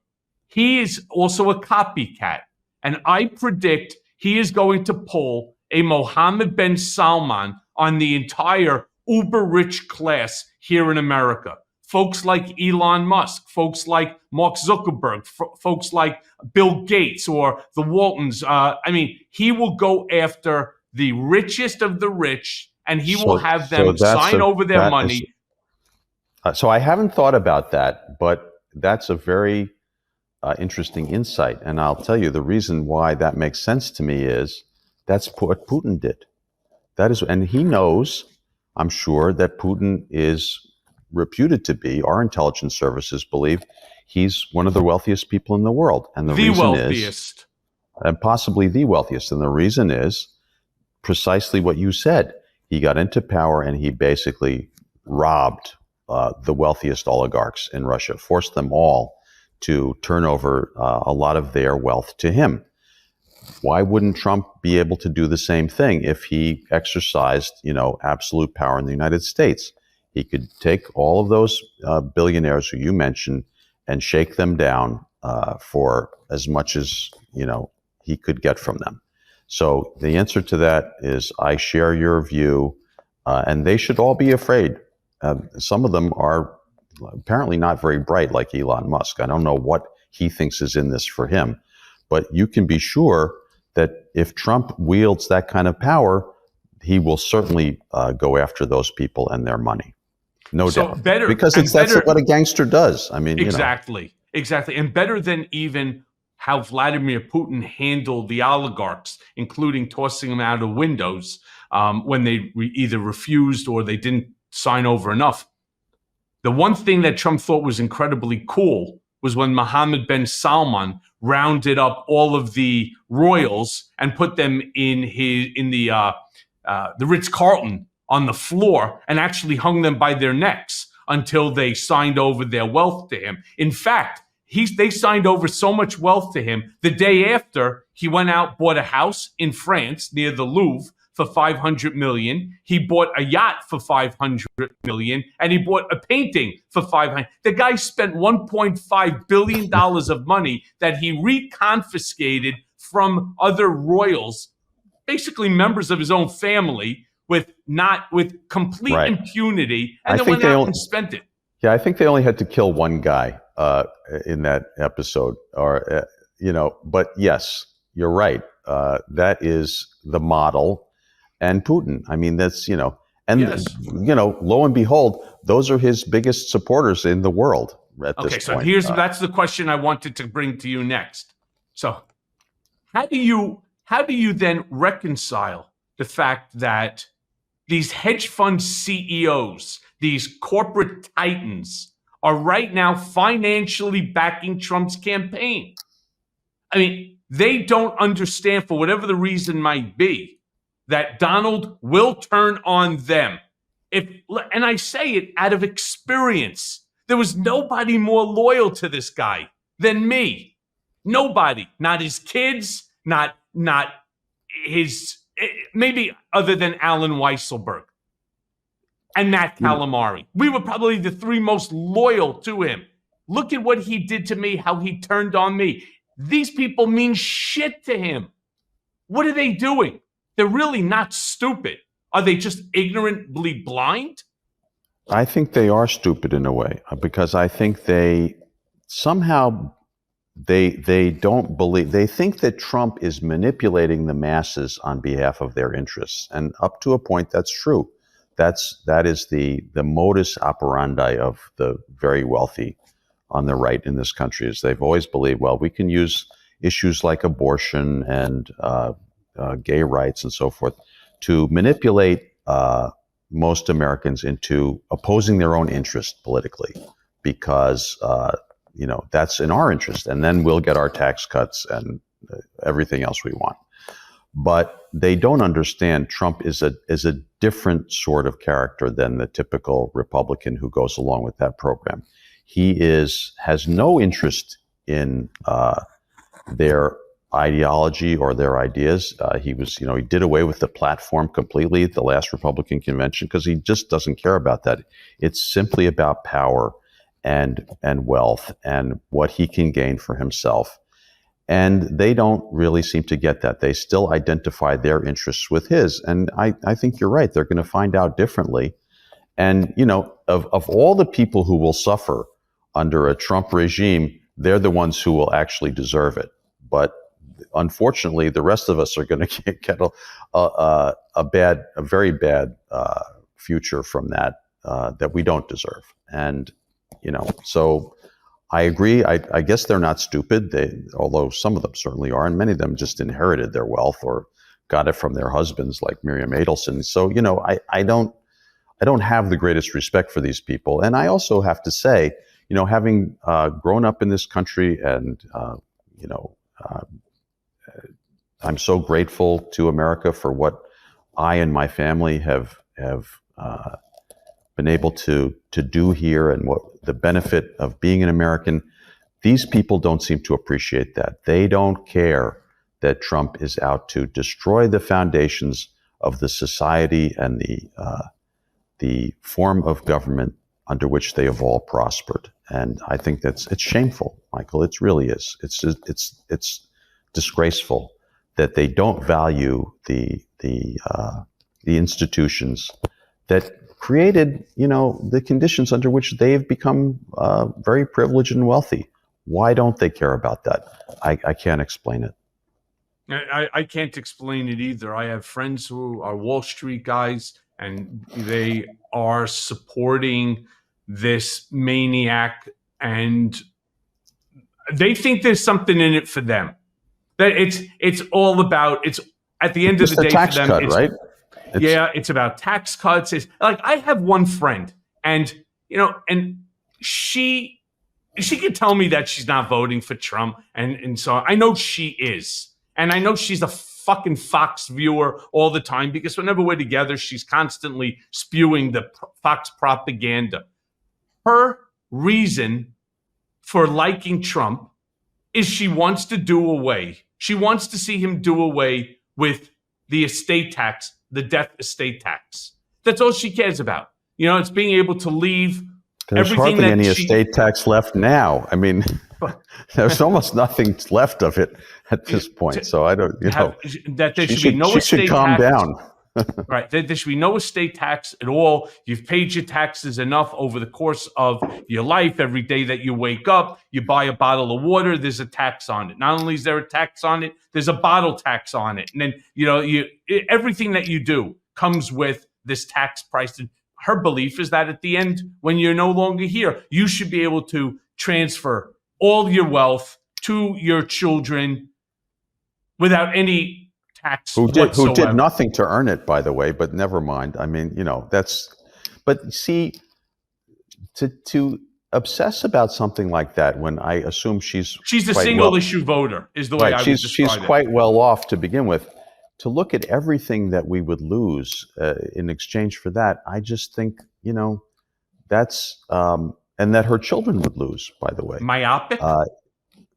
He is also a copycat. And I predict he is going to pull a Mohammed bin Salman on the entire uber-rich class here in America. Folks like Elon Musk, folks like Mark Zuckerberg, folks like Bill Gates or the Waltons. He will go after the richest of the rich, and he will have them sign over their money. So I haven't thought about that, but that's a very interesting insight. And I'll tell you the reason why that makes sense to me is that's what Putin did. And he knows, I'm sure, that Putin is reputed to be, our intelligence services believe, he's one of the wealthiest people in the world. And the reason wealthiest. And possibly the wealthiest. And the reason is precisely what you said. He got into power and he basically robbed the wealthiest oligarchs in Russia, forced them all to turn over a lot of their wealth to him. Why wouldn't Trump be able to do the same thing if he exercised, absolute power in the United States? He could take all of those billionaires who you mentioned and shake them down for as much as, he could get from them. So the answer to that is I share your view, and they should all be afraid. Some of them are apparently not very bright, like Elon Musk. I don't know what he thinks is in this for him, but you can be sure that if Trump wields that kind of power, he will certainly go after those people and their money. No doubt. Because that's what a gangster does. Exactly. And better than even how Vladimir Putin handled the oligarchs, including tossing them out of windows when they either refused or they didn't sign over enough. The one thing that Trump thought was incredibly cool was when Mohammed bin Salman rounded up all of the royals and put them in the Ritz-Carlton on the floor and actually hung them by their necks until they signed over their wealth to him. In fact, they signed over so much wealth to him. The day after, he went out, bought a house in France near the Louvre for $500 million. He bought a yacht for $500 million, and he bought a painting for $500 million. The guy spent $1.5 billion of money that he reconfiscated from other royals, basically members of his own family, with complete impunity, and then went out and spent it. Yeah, I think they only had to kill one guy in that episode, but yes, you're right. That is the model. And Putin, that's, lo and behold, those are his biggest supporters in the world at this point. So that's the question I wanted to bring to you next. So how do you then reconcile the fact that these hedge fund CEOs, these corporate titans, are right now financially backing Trump's campaign? They don't understand, for whatever the reason might be, that Donald will turn on them. And I say it out of experience. There was nobody more loyal to this guy than me. Nobody. Not his kids, not his, maybe other than Alan Weisselberg and Matt Calamari. We were probably the three most loyal to him. Look at what he did to me, how he turned on me. These people mean shit to him. What are they doing? They're really not stupid. Are they just ignorantly blind? I think they are stupid in a way, because I think they somehow they don't believe, they think that Trump is manipulating the masses on behalf of their interests, and up to a point that's true. That is the modus operandi of the very wealthy on the right in this country. Is they've always believed, well, we can use issues like abortion and gay rights and so forth to manipulate most Americans into opposing their own interest politically, because that's in our interest, and then we'll get our tax cuts and everything else we want. But they don't understand Trump is a different sort of character than the typical Republican who goes along with that program. He has no interest in their ideology or their ideas. He did away with the platform completely at the last Republican convention because he just doesn't care about that. It's simply about power and wealth and what he can gain for himself. And they don't really seem to get that. They still identify their interests with his. And I think you're right. They're going to find out differently. And, of all the people who will suffer under a Trump regime, they're the ones who will actually deserve it. But unfortunately, the rest of us are going to get a very bad future from that we don't deserve. And, so I agree. I guess they're not stupid, although some of them certainly are, and many of them just inherited their wealth or got it from their husbands, like Miriam Adelson. So, I don't have the greatest respect for these people. And I also have to say, having grown up in this country, and I'm so grateful to America for what I and my family have been able to do here, and what the benefit of being an American. These people don't seem to appreciate that. They don't care that Trump is out to destroy the foundations of the society and the form of government under which they have all prospered. And I think it's shameful, Michael. It really is. It's disgraceful that they don't value the institutions that created, the conditions under which they've become very privileged and wealthy. Why don't they care about that? I can't explain it. I can't explain it either. I have friends who are Wall Street guys, and they are supporting this maniac, and they think there's something in it for them. That it's all about, it's at the end of the day tax for them, cut, right? It's about tax cuts. It's like, I have one friend, and and she can tell me that she's not voting for Trump, and so I know she is, and I know she's a fucking Fox viewer all the time, because whenever we're together, she's constantly spewing the Fox propaganda. Her reason for liking Trump is she wants to see him do away with the estate tax, the death estate tax. That's all she cares about. It's being able to leave There's everything hardly that any estate tax left now. I mean, there's almost nothing left of it at this point. So I don't, that there should be no estate tax. She should calm down. Right. There should be no estate tax at all. You've paid your taxes enough over the course of your life. Every day that you wake up, you buy a bottle of water, there's a tax on it. Not only is there a tax on it, there's a bottle tax on it. And then, everything that you do comes with this tax price. And her belief is that at the end, when you're no longer here, you should be able to transfer all your wealth to your children without any tax who whatsoever. did nothing to earn it, by the way, but never mind. I mean, but see, to obsess about something like that, when I assume she's a single issue voter, is the way I would describe it. She's quite well off to begin with. To look at everything that we would lose in exchange for that, I just think, that's, and that her children would lose, by the way. Myopic?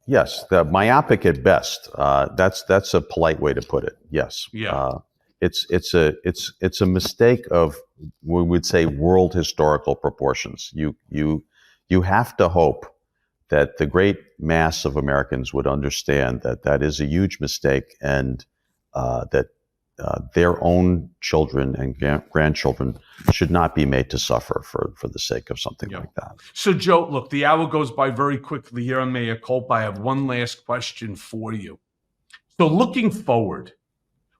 Yes, the myopic at best. That's a polite way to put it. Yes. Yeah. It's a mistake of, we would say, world historical proportions. You have to hope that the great mass of Americans would understand that is a huge mistake, and that their own children and grandchildren should not be made to suffer for the sake of something like that. So, Joe, look, the hour goes by very quickly here on Mea Culpa. I have one last question for you. So, looking forward,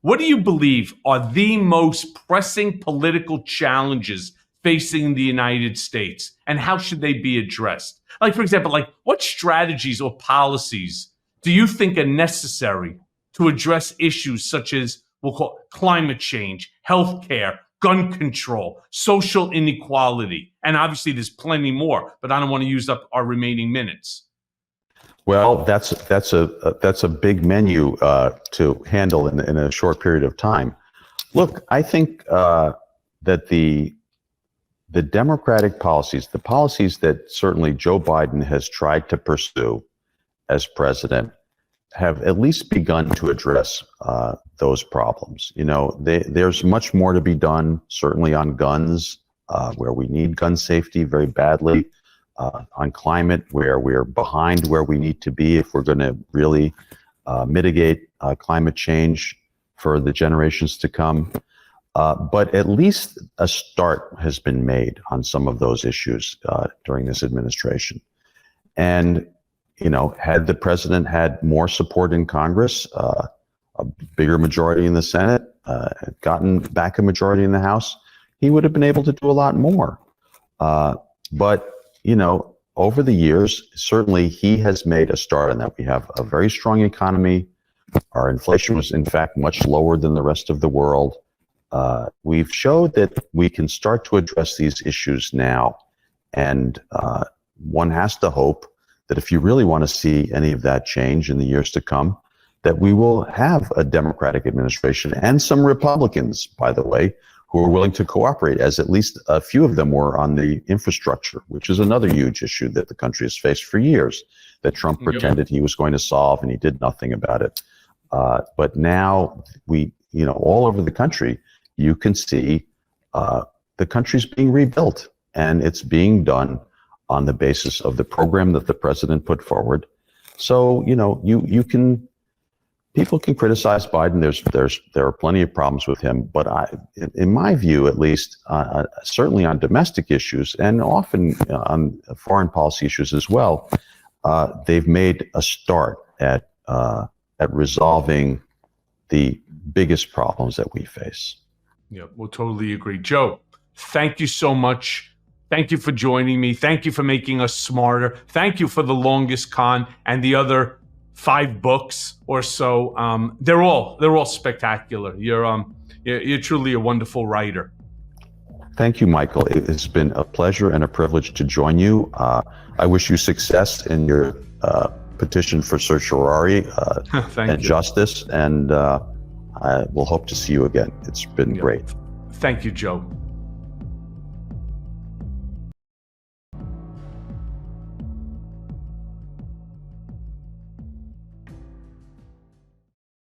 what do you believe are the most pressing political challenges facing the United States, and how should they be addressed? Like, for example, like what strategies or policies do you think are necessary to address issues such as we'll call climate change, healthcare, gun control, social inequality, and obviously there's plenty more, but I don't want to use up our remaining minutes. Well, that's a big menu to handle in a short period of time. Look, I think that the democratic policies, the policies that certainly Joe Biden has tried to pursue as president, have at least begun to address those problems. You know, there's much more to be done, certainly on guns, where we need gun safety very badly, on climate, where we're behind where we need to be if we're going to really mitigate climate change for the generations to come. But at least a start has been made on some of those issues during this administration. And you know, had the president had more support in Congress, a bigger majority in the Senate, gotten back a majority in the House, he would have been able to do a lot more. But, you know, over the years, certainly he has made a start on that. We have a very strong economy. Our inflation was, in fact, much lower than the rest of the world. We've showed that we can start to address these issues now. And one has to hope that if you really want to see any of that change in the years to come, that we will have a Democratic administration and some Republicans, by the way, who are willing to cooperate, as at least a few of them were on the infrastructure, which is another huge issue that the country has faced for years, that Trump pretended he was going to solve and he did nothing about it. But now we, you know, all over the country, you can see the country's being rebuilt, and it's being done on the basis of the program that the president put forward. So, you know, people can criticize Biden. There are plenty of problems with him, but in my view, at least, certainly on domestic issues and often on foreign policy issues as well, they've made a start at resolving the biggest problems that we face. Yeah, we'll totally agree. Joe, thank you so much. Thank you for joining me. Thank you for making us smarter. Thank you for The Longest Con and the other 5 books or so. They're all spectacular. You're truly a wonderful writer. Thank you, Michael. It has been a pleasure and a privilege to join you. I wish you success in your petition for certiorari and justice, and I will hope to see you again. It's been great. Thank you, Joe.